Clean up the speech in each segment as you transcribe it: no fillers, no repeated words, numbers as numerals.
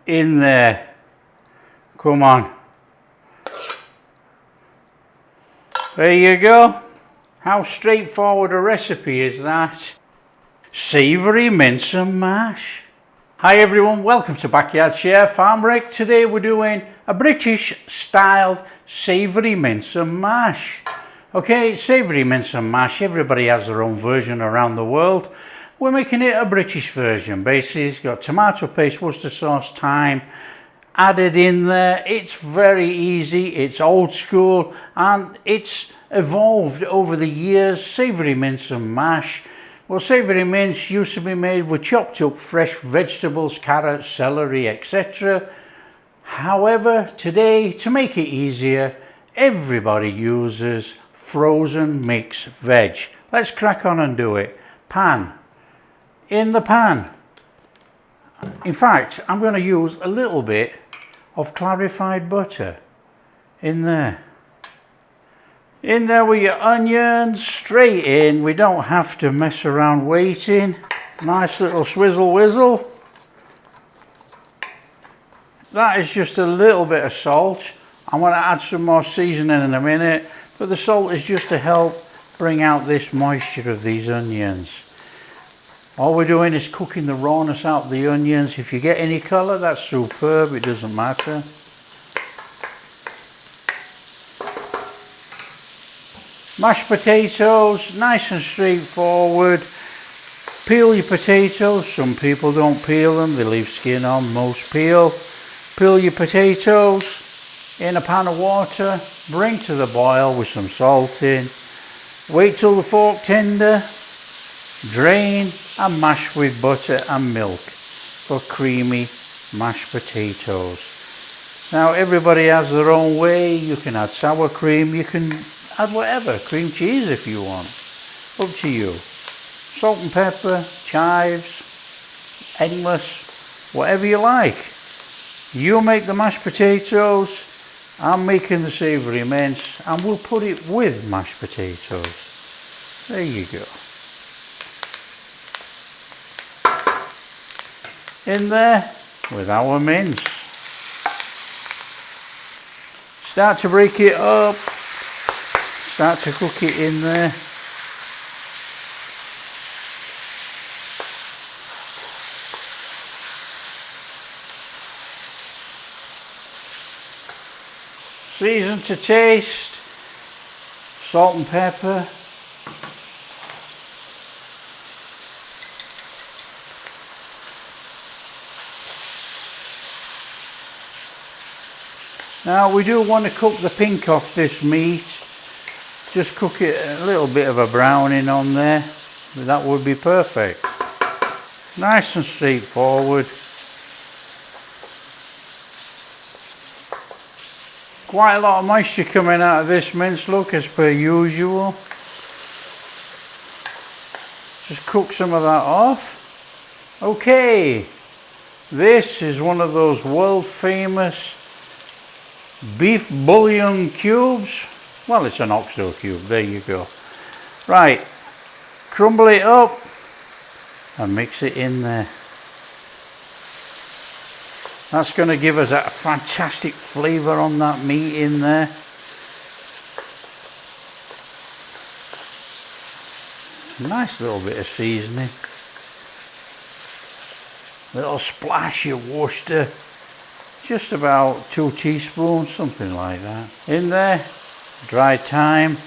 in there. Come on. There you go. How straightforward a recipe is that? Savoury mince and mash. Hi everyone, welcome to Backyard Chef. I'm Rick. Today we're doing a British styled savoury mince and mash. Okay, savoury mince and mash, everybody has their own version around the world. We're making it a British version. Basically it's got tomato paste, Worcester sauce, thyme added in there. It's very easy, it's old school, and it's evolved over the years. Savoury mince and mash. Well, savoury mince used to be made with chopped up fresh vegetables, carrots, celery, etc. However, today, to make it easier, everybody uses frozen mixed veg. Let's crack on and do it. Pan. In the pan. In fact, I'm going to use a little bit of clarified butter in there. In there with your onions, straight in. We don't have to mess around waiting. Nice little swizzle whizzle. That is just a little bit of salt. I'm going to add some more seasoning in a minute, but the salt is just to help bring out this moisture of these onions. All we're doing is cooking the rawness out of the onions. If you get any colour, that's superb, it doesn't matter. Mashed potatoes, nice and straightforward. Peel your potatoes. Some people don't peel them, they leave skin on, most peel. Peel your potatoes in a pan of water, bring to the boil with some salt in. Wait till the fork tender, drain and mash with butter and milk for creamy mashed potatoes. Now everybody has their own way. You can add sour cream, you can add whatever, cream cheese if you want, up to you. Salt and pepper, chives, endless, whatever you like. You make the mashed potatoes, I'm making the savoury mince, and we'll put it with mashed potatoes. There you go. In there with our mince. Start to break it up. Start to cook it in there. Season to taste. Salt and pepper. Now we do want to cook the pink off this meat. Just cook it a little bit of a browning on there. That would be perfect. Nice and straightforward. Quite a lot of moisture coming out of this mince, look, as per usual. Just cook some of that off. Okay, this is one of those world famous beef bouillon cubes. Well, it's an oxo cube, there you go. Right, crumble it up and mix it in there. That's going to give us a fantastic flavour on that meat in there. Nice little bit of seasoning. Little splash of Worcester. Just about 2 teaspoons, something like that. In there, dried thyme.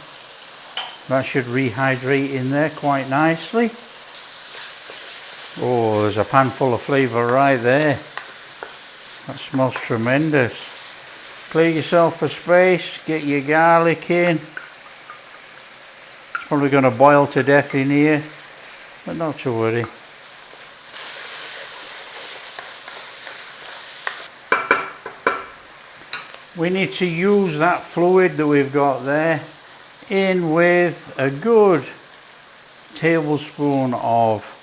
That should rehydrate in there quite nicely. Oh, there's a pan full of flavour right there. That smells tremendous. Clear yourself a space, get your garlic in. It's probably going to boil to death in here, but not to worry. We need to use that fluid that we've got there in with a good tablespoon of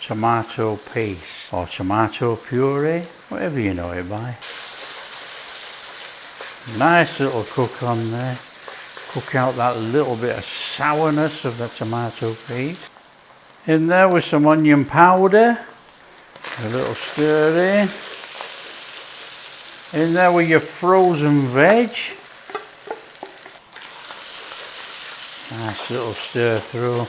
tomato paste or tomato puree, whatever you know it by. Nice little cook on there. Cook out that little bit of sourness of the tomato paste. In there with some onion powder, a little stir in. In there with your frozen veg. Nice little stir through.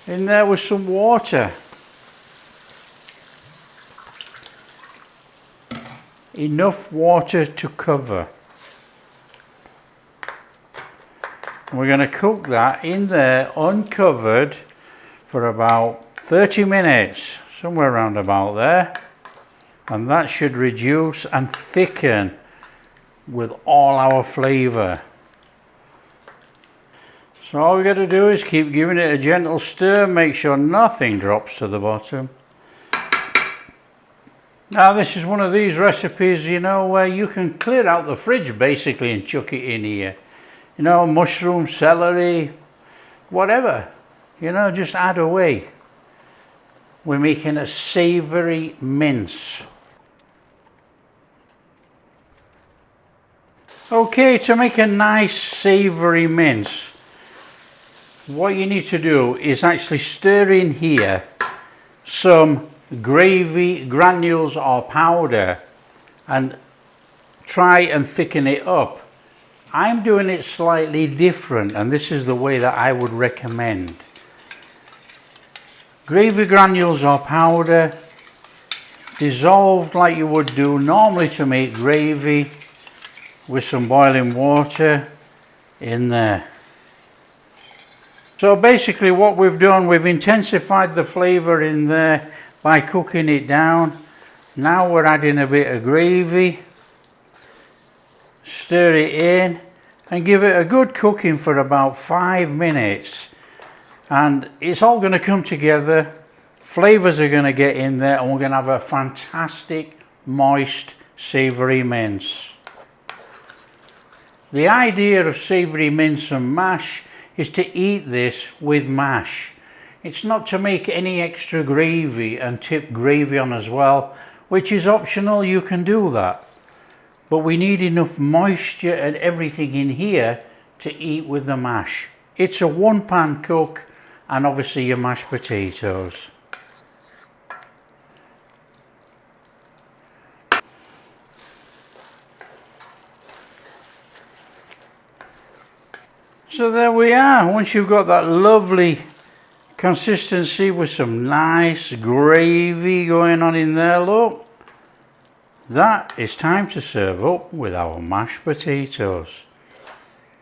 In there with some water. Enough water to cover. We're going to cook that in there uncovered for about 30 minutes, somewhere around about there. And that should reduce and thicken with all our flavour. So all we got to do is keep giving it a gentle stir, make sure nothing drops to the bottom. Now this is one of these recipes, you know, where you can clear out the fridge basically and chuck it in here. You know, mushroom, celery, whatever, you know, just add away. We're making a savoury mince. Okay, to make a nice savoury mince, what you need to do is actually stir in here some gravy granules or powder and try and thicken it up. I'm doing it slightly different, and this is the way that I would recommend. Gravy granules or powder dissolved like you would do normally to make gravy, with some boiling water in there. So basically what we've done, we've intensified the flavour in there by cooking it down. Now we're adding a bit of gravy, stir it in and give it a good cooking for about 5 minutes, and it's all going to come together, flavours are going to get in there, and we're going to have a fantastic moist savoury mince. The idea of savoury mince and mash is to eat this with mash. It's not to make any extra gravy and tip gravy on as well, which is optional, you can do that. But we need enough moisture and everything in here to eat with the mash. It's a one pan cook, and obviously your mashed potatoes. So there we are. Once you've got that lovely consistency with some nice gravy going on in there, look, that is time to serve up with our mashed potatoes.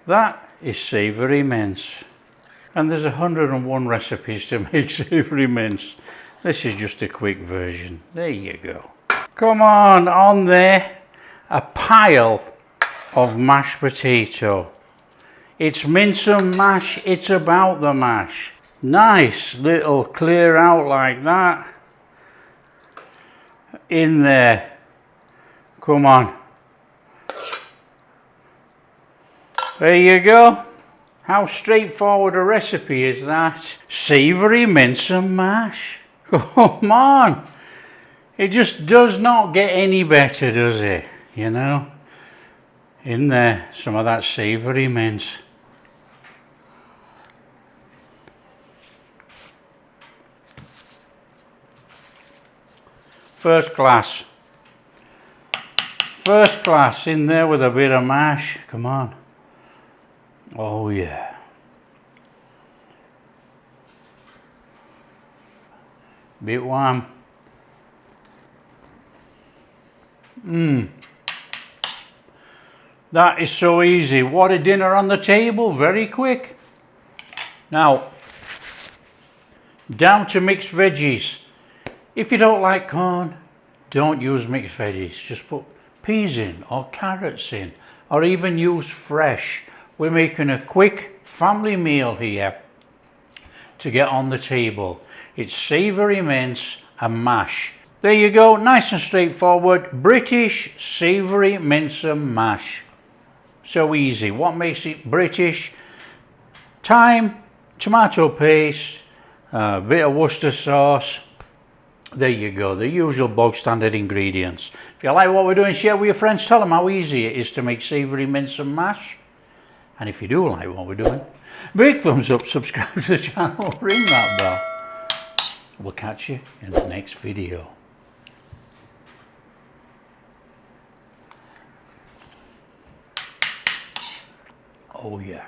That is savoury mince. And there's 101 recipes to make savoury mince. This is just a quick version. There you go. Come on there. A pile of mashed potato. It's mince and mash, it's about the mash. Nice little clear out like that. In there. Come on. There you go. How straightforward a recipe is that? Savoury mince and mash. Come on. It just does not get any better, does it? You know? In there, some of that savoury mince. First class. First class in there with a bit of mash. Come on. Oh yeah. Bit warm. That is so easy. What a dinner on the table, very quick. Now, down to mixed veggies. If you don't like corn, don't use mixed veggies. Just put peas in or carrots in, or even use fresh. We're making a quick family meal here to get on the table. It's savoury mince and mash. There you go, nice and straightforward. British savoury mince and mash. So easy. What makes it British? Thyme, tomato paste, a bit of Worcester sauce, There you go, the usual bog standard ingredients. If you like what we're doing, share with your friends, tell them how easy it is to make savoury mince and mash. And if you do like what we're doing, big thumbs up, subscribe to the channel, ring that bell. We'll catch you in the next video. Oh yeah.